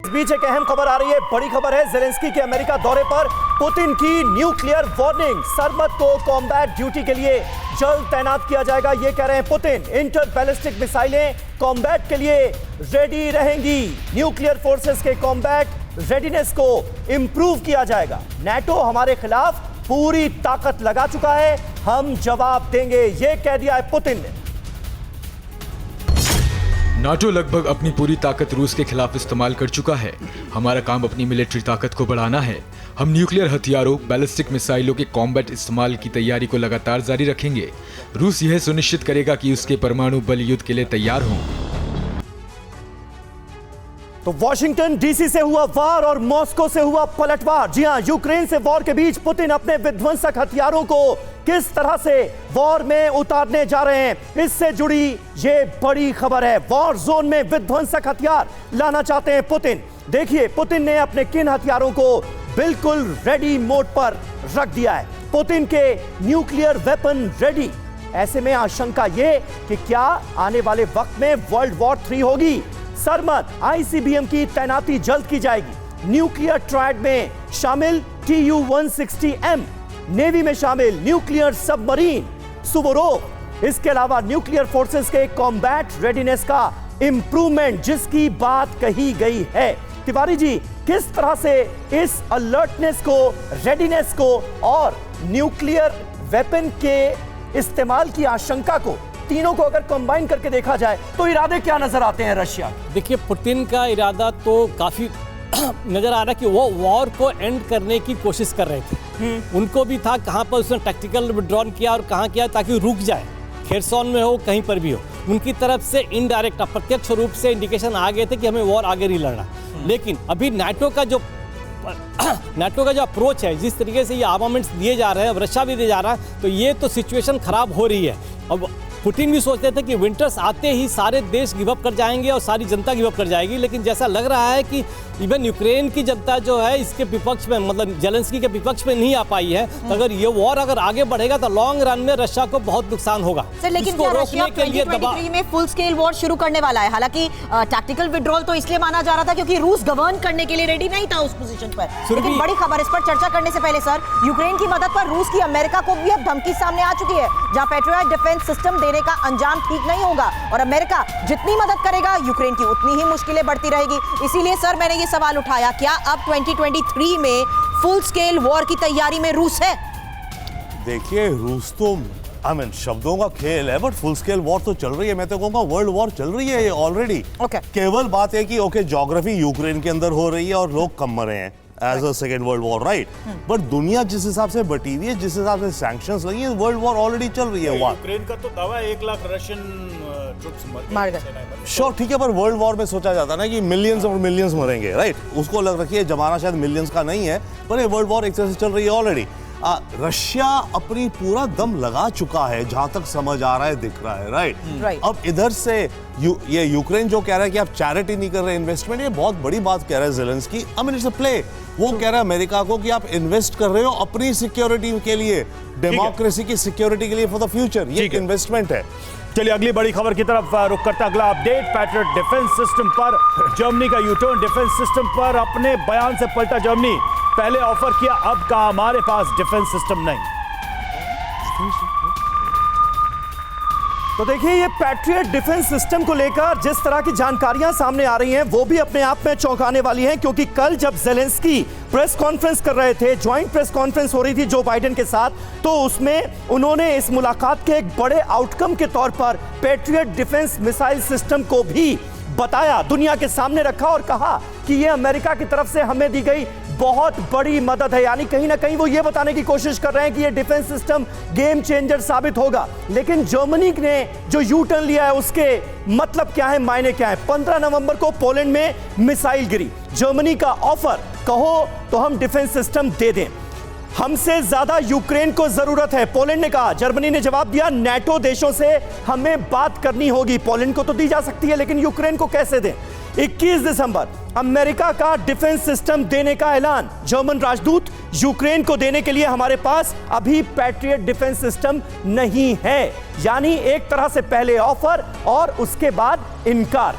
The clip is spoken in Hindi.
बीच एक अहम खबर आ रही है, बड़ी खबर है। ज़ेलेंस्की के अमेरिका दौरे पर पुतिन की न्यूक्लियर वार्निंग। सरमत को कॉम्बैट ड्यूटी के लिए जल्द तैनात किया जाएगा, ये कह रहे हैं पुतिन। इंटर बैलिस्टिक मिसाइलें कॉम्बैट के लिए रेडी रहेंगी। न्यूक्लियर फोर्सेस के कॉम्बैट रेडीनेस को इंप्रूव किया जाएगा। नाटो हमारे खिलाफ पूरी ताकत लगा चुका है, हम जवाब देंगे, ये कह दिया है पुतिन ने। नाटो लगभग अपनी पूरी ताकत रूस के खिलाफ इस्तेमाल कर चुका है। हमारा काम अपनी मिलिट्री ताकत को बढ़ाना है। हम न्यूक्लियर हथियारों, बैलिस्टिक मिसाइलों के कॉम्बैट इस्तेमाल की तैयारी को लगातार जारी रखेंगे। रूस यह सुनिश्चित करेगा कि उसके परमाणु बल युद्ध के लिए तैयार हों। तो वॉशिंगटन डीसी से हुआ वार और मॉस्को से हुआ पलटवार। जी हां, यूक्रेन से वॉर के बीच पुतिन अपने विध्वंसक हथियारों को किस तरह से वॉर में उतारने जा रहे हैं, इससे जुड़ी ये बड़ी खबर है। वॉर जोन में विध्वंसक हथियार लाना चाहते हैं पुतिन। देखिए पुतिन ने अपने किन हथियारों को बिल्कुल रेडी मोड पर रख दिया है। पुतिन के न्यूक्लियर वेपन रेडी। ऐसे में आशंका ये कि क्या आने वाले वक्त में वर्ल्ड वॉर 3 होगी। सरमत आईसीबीएम की तैनाती जल्द की जाएगी। न्यूक्लियर ट्रायड में शामिल TU-160M, नेवी में शामिल न्यूक्लियर सबमरीन सुवोरोव। इसके अलावा न्यूक्लियर फोर्सेस के कॉम्बैट रेडीनेस का इंप्रूवमेंट जिसकी बात कही गई है। तिवारी जी, किस तरह से इस अलर्टनेस को, रेडीनेस को और न्यूक्लियर वेपन के इस्तेमाल की आशंका को, तीनों को अगर कंबाइन करके देखा जाए तो इरादे क्या नजर आते हैं रशिया? देखिए, पुतिन का इरादा तो काफी नजर आ रहा है कि वो वॉर को एंड करने की कोशिश कर रहे थे। उनको भी था कहां पर उसने टैक्टिकल विड्रॉन किया और कहां किया ताकि रुक जाए, खेरसोन में हो, कहीं पर भी हो। उनकी तरफ से इनडायरेक्ट, अप्रत्यक्ष रूप से इंडिकेशन आ गए थे कि हमें वॉर आगे नहीं लड़ना। लेकिन अभी नाटो का जो अप्रोच है, जिस तरीके से ये आर्मामेंट्स दिए जा रहे हैं, रशिया भी दिए जा रहा है, तो ये तो सिचुएशन खराब हो रही है। अब पुतिन भी सोचते थे कि विंटर्स आते ही सारे देश गिव अप कर जाएंगे और सारी जनता गिव अप कर जाएगी, लेकिन जैसा लग रहा है कि इवन यूक्रेन की जनता जो है इसके विपक्ष में, मतलब ज़ेलेंस्की के विपक्ष में नहीं आ पाई है। तो अगर ये वॉर अगर आगे बढ़ेगा तो लॉन्ग रन में रशिया को बहुत नुकसान होगा। सर, लेकिन क्या रशिया 2023 में फुल स्केल वॉर शुरू करने वाला है? हालांकि टैक्टिकल विड्रॉल तो इसलिए माना जा रहा था क्योंकि रूस गवर्न करने के लिए रेडी नहीं था उस पोजीशन पर। लेकिन बड़ी खबर, इस पर चर्चा करने से पहले सर, यूक्रेन की मदद पर रूस की अमेरिका को भी अब धमकी सामने आ चुकी है, जहां पेट्रियट डिफेंस सिस्टम देने का अंजाम ठीक नहीं होगा और अमेरिका जितनी मदद करेगा यूक्रेन की उतनी ही मुश्किलें बढ़ती रहेगी। इसीलिए सर मैंने ये सवाल उठाया, क्या अब 2023 में फुल स्केल वॉर की तैयारी में रूस है? देखिए, रूस तो शब्दों का खेल है, बट फुल स्केल वॉर तो चल रही है। मैं तो कहूंगा वर्ल्ड वॉर चल रही है ये ऑलरेडी। केवल बात है कि ज्योग्राफी यूक्रेन के अंदर हो रही है और लोग कम मरे हैं as a second world war, right? But दुनिया जिस हिसाब से बटी हुई है, जिस हिसाब से सैंक्शंस लगी है, वर्ल्ड वॉर ऑलरेडी चल रही है। यूक्रेन का तो दावा 1 लाख रशियन ट्रूप्स मर गए। श्योर, ठीक है, पर वर्ल्ड वॉर में सोचा जाता है ना कि मिलियंस और मिलियंस मरेंगे, राइट? उसको लग रखिए जमाना शायद मिलियंस का नहीं है, पर ये वर्ल्ड वॉर एक तरह से चल रही है ऑलरेडी। रशिया अपनी पूरा दम लगा चुका है, जहां तक समझ आ रहा है, दिख रहा है, राइट? अब इधर से ये यूक्रेन जो कह रहा है कि आप चैरिटी नहीं कर रहे, इन्वेस्टमेंट, ये बहुत बड़ी बात कह रहा है Zelensky. I mean it's a play. वो कह रहा है अमेरिका को कि आप इन्वेस्ट कर रहे हो अपनी सिक्योरिटी के लिए, डेमोक्रेसी की सिक्योरिटी के लिए, फॉर द फ्यूचर। ये इन्वेस्टमेंट है। चलिए अगली बड़ी खबर की तरफ रुक करता अगला अपडेट। पैट्रियट डिफेंस सिस्टम पर जर्मनी का यूटर्न। डिफेंस सिस्टम पर अपने बयान से पलटा जर्मनी। पहले ऑफर किया, अब कहा हमारे पास डिफेंस सिस्टम नहीं। तो देखिए, ये पैट्रियट डिफेंस सिस्टम को लेकर जिस तरह की जानकारियां सामने आ रही हैं वो भी अपने आप में चौंकाने वाली हैं, क्योंकि कल जब ज़ेलेंस्की प्रेस कॉन्फ्रेंस कर रहे थे, ज्वाइंट प्रेस कॉन्फ्रेंस हो रही थी जो बाइडेन के साथ, तो उसमें उन्होंने इस मुलाकात के एक बड़े आउटकम के तौर पर पैट्रियट डिफेंस मिसाइल सिस्टम को भी बताया, दुनिया के सामने रखा और कहा कि ये अमेरिका की तरफ से हमें दी गई बहुत बड़ी मदद है। यानी कहीं ना कहीं वो ये बताने की कोशिश कर रहे हैं कि ये डिफेंस सिस्टम गेम चेंजर साबित होगा। लेकिन जर्मनी ने जो यू टर्न लिया है उसके मतलब क्या है, मायने क्या है? 15 नवंबर को पोलैंड में मिसाइल गिरी। जर्मनी का ऑफर, कहो तो हम डिफेंस सिस्टम दे दें, हमसे ज्यादा यूक्रेन को जरूरत है, पोलैंड ने कहा। जर्मनी ने जवाब दिया, नाटो देशों से हमें बात करनी होगी। पोलैंड को तो दी जा सकती है, लेकिन यूक्रेन को कैसे दें? 21 दिसंबर अमेरिका का डिफेंस सिस्टम देने का ऐलान। जर्मन राजदूत, यूक्रेन को देने के लिए हमारे पास अभी पैट्रियट डिफेंस सिस्टम नहीं है। यानी एक तरह से पहले ऑफर और उसके बाद इनकार।